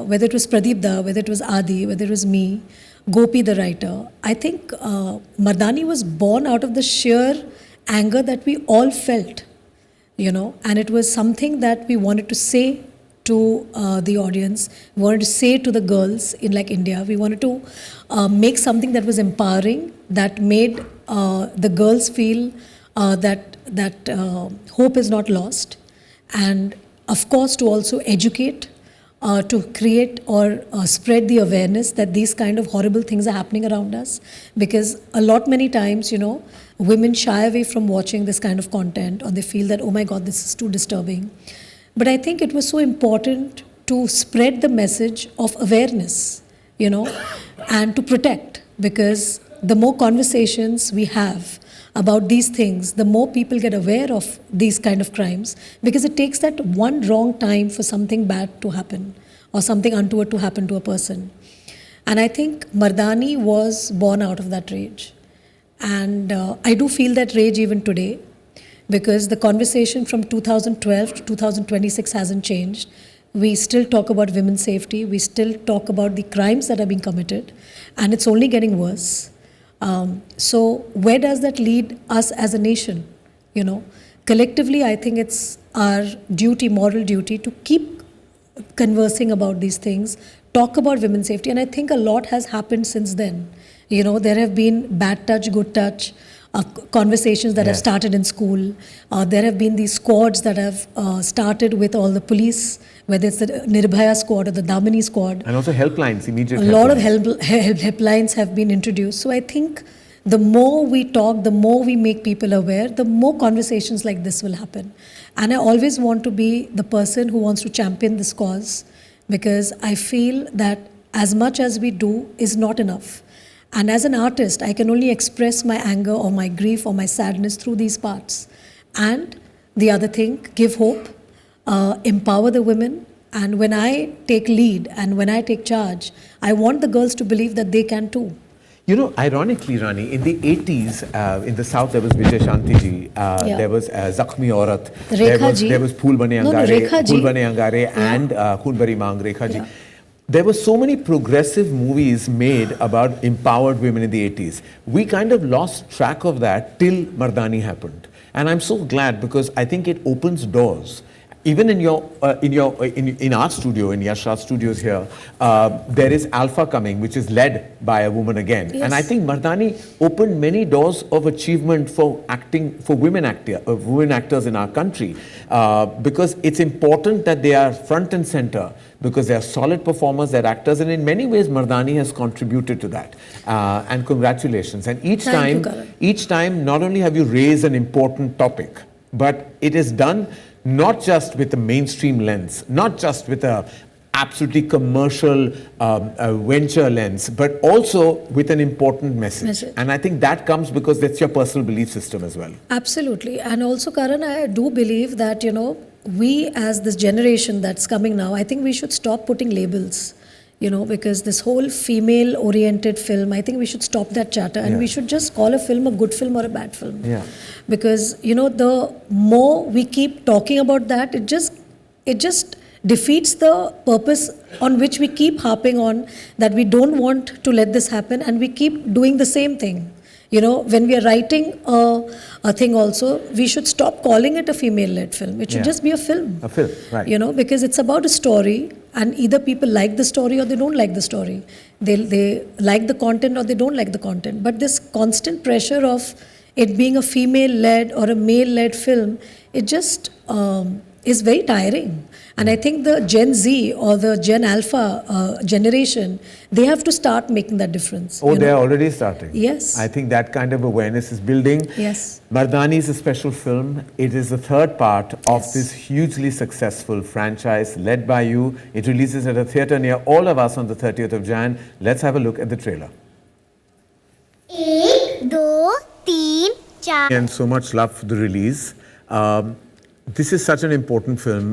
whether it was Pradeep Da, whether it was Adi, whether it was me, Gopi the writer, I think Mardaani was born out of the sheer anger that we all felt, and it was something that we wanted to say to the audience, we wanted to say to the girls in like India, we wanted to make something that was empowering, that made the girls feel that hope is not lost, and of course to also educate, to create or spread the awareness that these kind of horrible things are happening around us. Because many times, women shy away from watching this kind of content, or they feel that, oh my God, this is too disturbing. But I think it was so important to spread the message of awareness, and to protect, because the more conversations we have about these things, the more people get aware of these kind of crimes, because it takes that one wrong time for something bad to happen or something untoward to happen to a person. And I think Mardaani was born out of that rage. And I do feel that rage even today, because the conversation from 2012 to 2026 hasn't changed. We still talk about women's safety, we still talk about the crimes that are being committed, and it's only getting worse. So where does that lead us as a nation? Collectively, I think it's our duty, moral duty, to keep conversing about these things, talk about women's safety, and I think a lot has happened since then. There have been bad touch, good touch, conversations that have started in school. There have been these squads that have started with all the police, whether it's the Nirbhaya squad or the Damini squad. And also helplines, immediate helplines. A lot of helplines have been introduced. So I think the more we talk, the more we make people aware, the more conversations like this will happen. And I always want to be the person who wants to champion this cause, because I feel that as much as we do is not enough. And as an artist, I can only express my anger or my grief or my sadness through these parts. And the other thing, give hope, empower the women. And when I take lead and when I take charge, I want the girls to believe that they can too. You know, ironically, Rani, in the 80s, in the South, there was Vijay Shanti ji, there was Zakhmi Aurat, there was Phool Bane Angare, Phool Bane Angare and Khoon Bari Maang, Rekha ji. There were so many progressive movies made about empowered women in the 80s. We kind of lost track of that till Mardaani happened. And I'm so glad because I think it opens doors. Even in our studio, in Yashraj Studios here, there is Alpha coming, which is led by a woman again. Yes. And I think Mardaani opened many doors of achievement for acting, for women actors in our country, because it's important that they are front and center, because they are solid performers, they're actors, and in many ways Mardaani has contributed to that. And congratulations. And each time, not only have you raised an important topic, but it is done not just with a mainstream lens, not just with a absolutely commercial venture lens, but also with an important message. And I think that comes because that's your personal belief system as well. Absolutely. And also, Karan, I do believe that, we as this generation that's coming now, I think we should stop putting labels. Because this whole female-oriented film, I think we should stop that chatter and we should just call a film a good film or a bad film. Yeah. Because, the more we keep talking about that, it just defeats the purpose on which we keep harping on, that we don't want to let this happen and we keep doing the same thing. When we are writing a thing also, we should stop calling it a female-led film. It should just be a film. A film, right. Because it's about a story and either people like the story or they don't like the story. They like the content or they don't like the content. But this constant pressure of it being a female-led or a male-led film, it just is very tiring. And I think the Gen Z or the Gen Alpha generation, they have to start making that difference. Oh, they're already starting. Yes. I think that kind of awareness is building. Yes. Mardaani is a special film. It is the third part of this hugely successful franchise led by you. It releases at a theatre near all of us on the 30th of Jan. Let's have a look at the trailer. 1, 2, 3, 4. And so much love for the release. This is such an important film,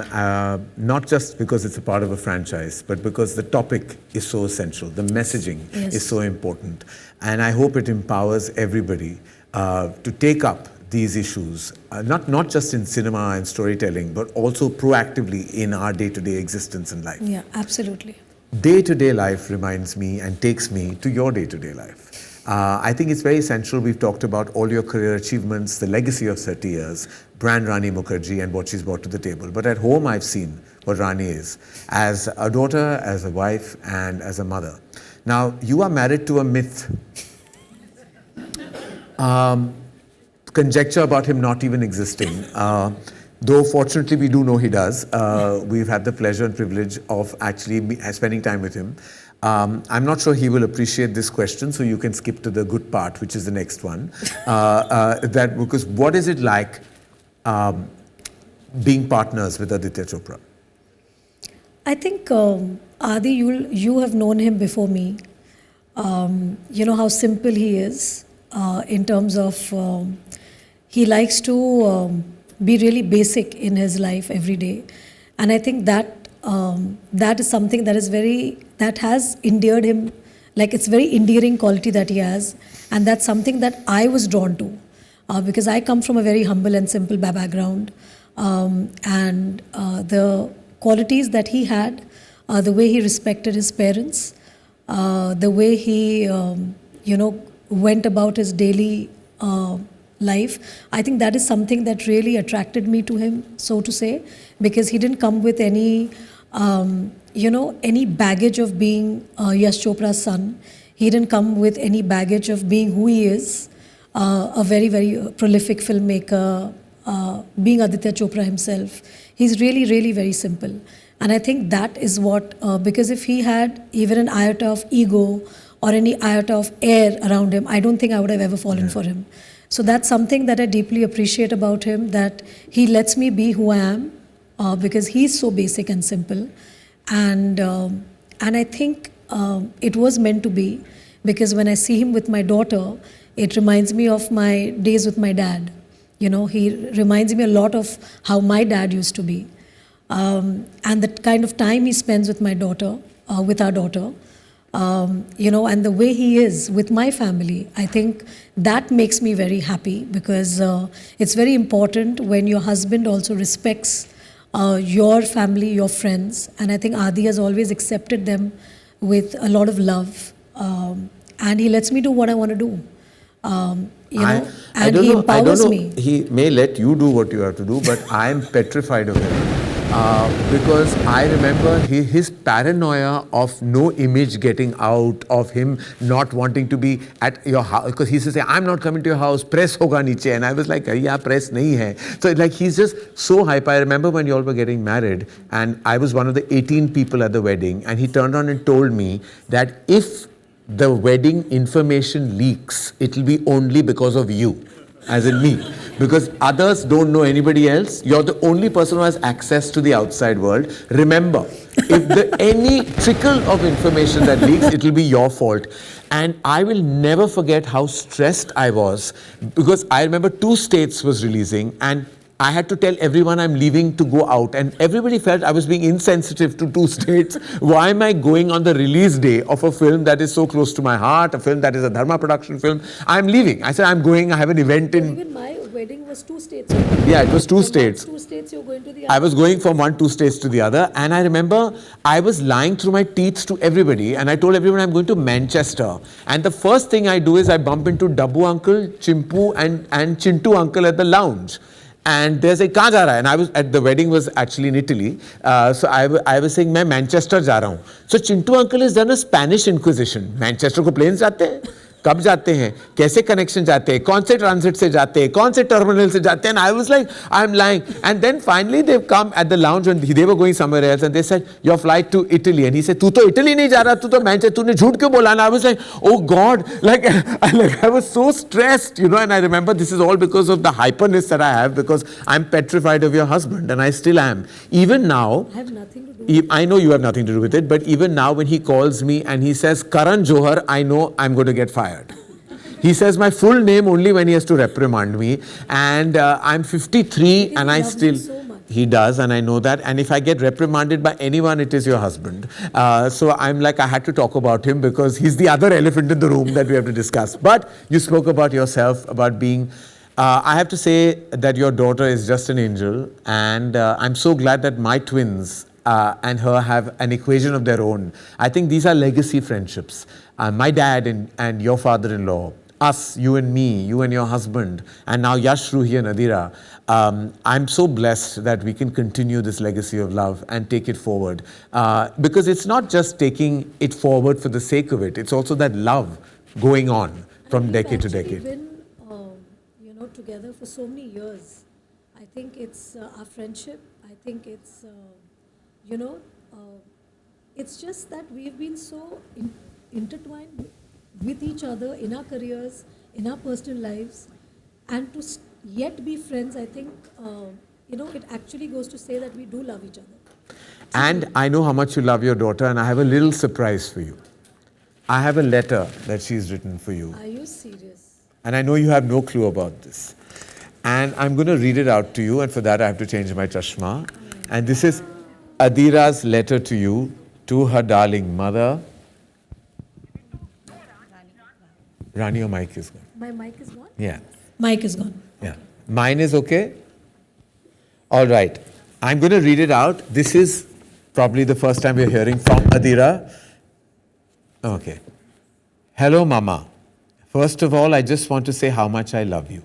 not just because it's a part of a franchise, but because the topic is so essential. The messaging is so important. And I hope it empowers everybody to take up these issues, not just in cinema and storytelling, but also proactively in our day-to-day existence and life. Yeah, absolutely. Day-to-day life reminds me and takes me to your day-to-day life. I think it's very essential. We've talked about all your career achievements, the legacy of 30 years, brand Rani Mukerji and what she's brought to the table. But at home, I've seen what Rani is as a daughter, as a wife, and as a mother. Now, you are married to a myth. Conjecture about him not even existing. Though fortunately we do know he does. We've had the pleasure and privilege of actually spending time with him. I'm not sure he will appreciate this question, so you can skip to the good part, which is the next one. Because what is it like being partners with Aditya Chopra? I think, Adi, you have known him before me. You know how simple he is in terms of he likes to be really basic in his life every day. And I think that that is something that has endeared him, like it's very endearing quality that he has. And that's something that I was drawn to because I come from a very humble and simple background. And the qualities that he had, the way he respected his parents, the way he, went about his daily life, I think that is something that really attracted me to him, so to say, because he didn't come with any, any baggage of being Yash Chopra's son. He didn't come with any baggage of being who he is, a very, very prolific filmmaker, being Aditya Chopra himself. He's really, really very simple. And I think that is what, because if he had even an iota of ego or any iota of air around him, I don't think I would have ever fallen for him. So that's something that I deeply appreciate about him, that he lets me be who I am because he's so basic and simple. And I think it was meant to be, because when I see him with my daughter, it reminds me of my days with my dad. You know, he reminds me a lot of how my dad used to be. and the kind of time he spends with my daughter, with our daughter, and the way he is with my family, I think that makes me very happy, because it's very important when your husband also respects your family, your friends, and I think Adi has always accepted them with a lot of love, and he lets me do what I want to do. And he empowers me. He may let you do what you have to do, but I am petrified of him. Because I remember his paranoia of no image getting out, of him not wanting to be at your house, because he used to say, I'm not coming to your house, press hoga niche, and I was like, yeah, press nahi hai. So like he's just so hyper. I remember when you all were getting married, and I was one of the 18 people at the wedding, and he turned on and told me that if the wedding information leaks, it will be only because of you, as in me. Because others don't know anybody else. You're the only person who has access to the outside world. Remember, if any trickle of information that leaks, it will be your fault. And I will never forget how stressed I was, because I remember 2 States was releasing, and I had to tell everyone I'm leaving to go out, and everybody felt I was being insensitive to 2 States. Why am I going on the release day of a film that is so close to my heart, a film that is a Dharma production film? I'm leaving. I said, I'm going, I have an event in... Even my wedding was 2 states. Yeah, it was 2 states. 2 states, you're going to the other. I was going from 2 states to the other, and I remember I was lying through my teeth to everybody, and I told everyone I'm going to Manchester. And the first thing I do is I bump into Dabbu uncle, Chimpu and Chintu uncle at the lounge. And they say, "Kahan ja raha hai?" And I was at the wedding was actually in Italy, so I was saying, "मैं Manchester जा रहा हूँ." So Chintu uncle has done a Spanish Inquisition. Manchester को planes जाते हैं? कब जाते हैं? कैसे connection जाते हैं? कौन से transit से जाते हैं? कौन से terminal से जाते हैं? And I was like, I'm lying. And then finally they've come at the lounge and they were going somewhere else, and they said, your flight to Italy. And he said, तू तो Italy नहीं जा रहा, तू तो Manchester, तूने झूठ क्यों बोला? And I was like, oh God, like I was so stressed, and I remember this is all because of the hyperness that I have, because I'm petrified of your husband, and I still am. Even now, I have nothing to do. I know you have nothing to do with it, but even now when he calls me and he says, Karan Johar, I know I'm going to get fired. He says my full name only when he has to reprimand me, and I'm 53 and I still... So much. He does, and I know that, and if I get reprimanded by anyone, it is your husband. So I'm like, I had to talk about him because he's the other elephant in the room that we have to discuss. But you spoke about yourself, about being... I have to say that your daughter is just an angel, and I'm so glad that my twins and her have an equation of their own. I think these are legacy friendships. My dad and your father-in-law, us, you and me, you and your husband, and now Yash, Ruhi and Adira. I'm so blessed that we can continue this legacy of love and take it forward. Because it's not just taking it forward for the sake of it, it's also that love going on from decade to decade. We've been, together for so many years. I think it's our friendship. I think it's, it's just that we've been so intertwined with each other in our careers, in our personal lives, and to yet be friends. I think, it actually goes to say that we do love each other. And I know how much you love your daughter, and I have a little surprise for you. I have a letter that she's written for you. Are you serious? And I know you have no clue about this. And I'm going to read it out to you, and for that I have to change my chashma. And this is Adira's letter to you, to her darling mother. Rani, your mic is gone. My mic is gone? Yeah. Mic is gone. Yeah. Mine is okay? All right. I'm going to read it out. This is probably the first time we're hearing from Adira. Okay. Hello, Mama. First of all, I just want to say how much I love you.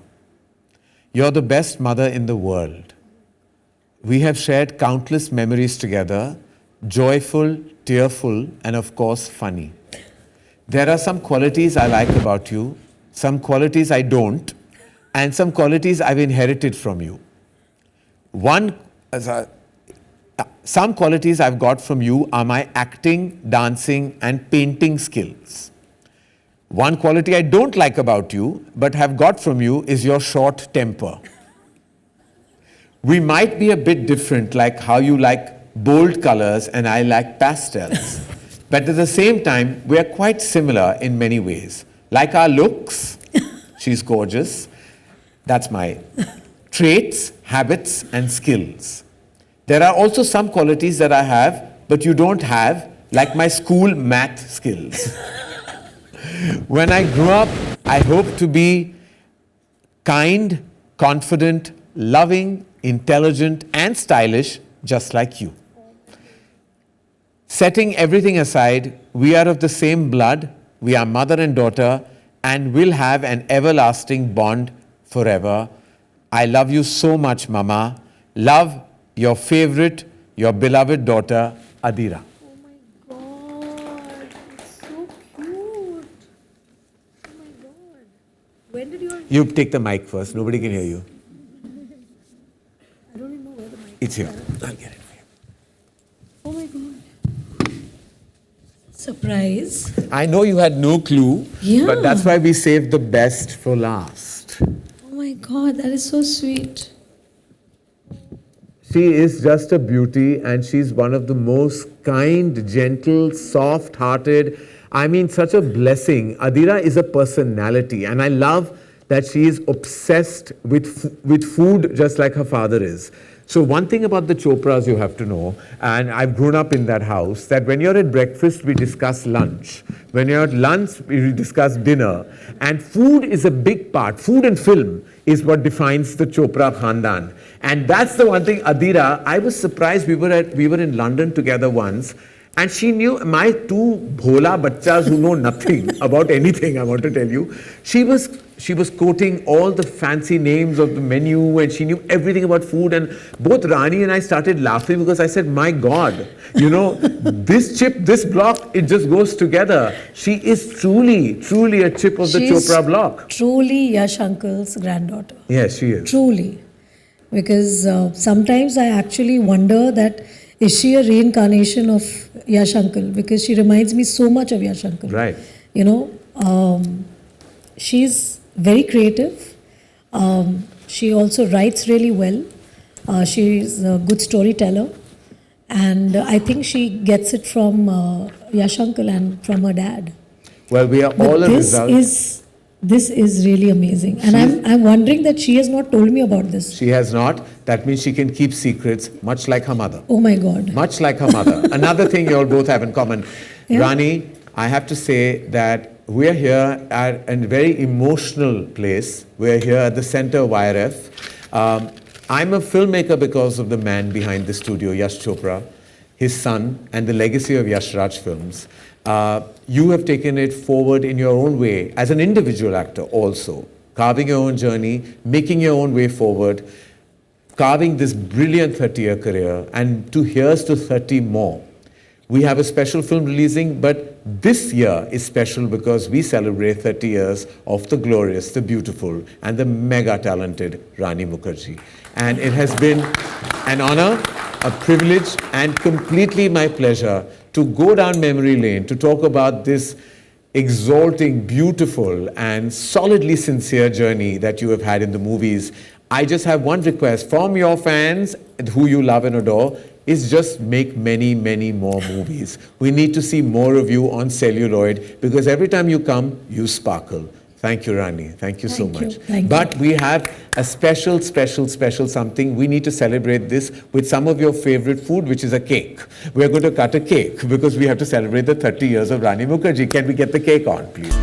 You're the best mother in the world. We have shared countless memories together, joyful, tearful, and of course, funny. There are some qualities I like about you, some qualities I don't, and some qualities I've inherited from you. Some qualities I've got from you are my acting, dancing, and painting skills. One quality I don't like about you, but have got from you, is your short temper. We might be a bit different, like how you like bold colors and I like pastels. But at the same time, we are quite similar in many ways. Like our looks, she's gorgeous. That's my traits, habits, and skills. There are also some qualities that I have, but you don't have, like my school math skills. When I grew up, I hope to be kind, confident, loving, intelligent, and stylish, just like you. Setting everything aside, we are of the same blood, we are mother and daughter, and will have an everlasting bond forever. I love you so much, Mama. Love, your favorite, your beloved daughter, Adira. Oh my God, it's so cute. Oh my God. When did you... You take the mic first, nobody can hear you. I don't even know where the mic It's here. I'll get it for you. Oh my God. Surprise. I know you had no clue, Yeah. but that's why we saved the best for last. Oh my God, that is so sweet. She is just a beauty, and she's one of the most kind, gentle, soft-hearted. I mean, such a blessing. Adira is a personality, and I love that she is obsessed with food just like her father is. So one thing about the Chopras you have to know, and I've grown up in that house, that when you're at breakfast, we discuss lunch. When you're at lunch, we discuss dinner. And food is a big part. Food and film is what defines the Chopra Khandan. And that's the one thing, Adira, I was surprised. We were in London together once, and she knew, my two bhola bachchas who know nothing about anything, I want to tell you. She was quoting all the fancy names of the menu, and she knew everything about food. And both Rani and I started laughing because I said, my God, you know, this chip, this block, it just goes together. She is truly, truly a chip of the She's Chopra block. Truly Yash Uncle's granddaughter. Yes, she is. Truly. Because sometimes I actually wonder that is she a reincarnation of Yash Uncle? Because she reminds me so much of Yash Uncle. Right. You know, she's very creative. She also writes really well. She's a good storyteller. And I think she gets it from Yash Uncle and from her dad. Well, we are But all a result. This is really amazing. And I'm wondering that she has not told me about this. She has not. That means she can keep secrets, much like her mother. Oh my God. Much like her mother. Another thing you all both have in common. Yeah. Rani, I have to say that we're here at a very emotional place. We're here at the center of YRF. I'm a filmmaker because of the man behind the studio, Yash Chopra, his son, and the legacy of Yash Raj Films. You have taken it forward in your own way as an individual actor also, carving your own journey, making your own way forward, carving this brilliant 30-year career, and here's to 30 more. We have a special film releasing, but this year is special because we celebrate 30 years of the glorious, the beautiful, and the mega talented Rani Mukerji. And it has been an honor, a privilege, and completely my pleasure to go down memory lane to talk about this exalting, beautiful, and solidly sincere journey that you have had in the movies. I just have one request from your fans who you love and adore, is just make many, many more movies. We need to see more of you on celluloid because every time you come, you sparkle. Thank you, Rani. Thank you so much. But we have a special something. We need to celebrate this with some of your favorite food, which is a cake. We're going to cut a cake because we have to celebrate the 30 years of Rani Mukerji. Can we get the cake on, please?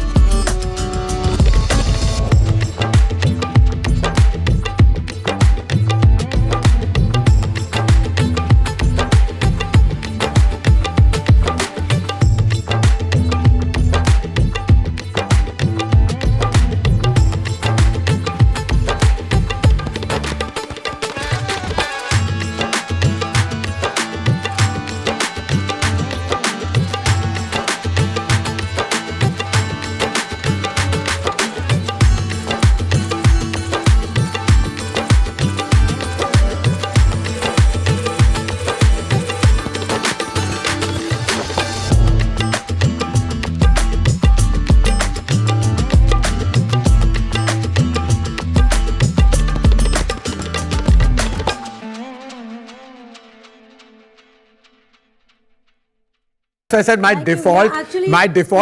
So I said my default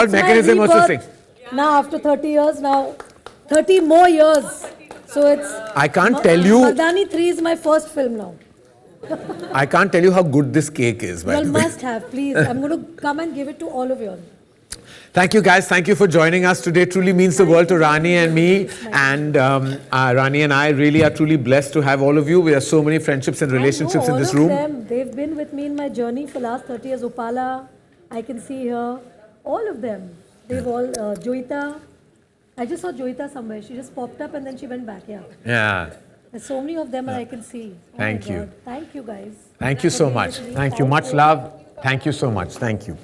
mechanism was to sing. Now after 30 years, now 30 more years. So it's... I can't tell you. Mardaani 3 is my first film now. I can't tell you how good this cake is, by You all the way. must have, please. I'm going to come and give it to all of you all. Thank you, guys. Thank you for joining us today. Truly means the world to Rani and me. And Rani and I really are truly blessed to have all of you. We have so many friendships and relationships in this room. All of them, they've been with me in my journey for last 30 years. Upala, I can see her. All of them. They've all, Joita. I just saw Joita somewhere. She just popped up and then she went back. Yeah. Yeah. There's so many of them that I can see. Oh Thank my you. God. Thank you, guys. Thank you so much. Thank you. Much love. Thank you so much. Thank you.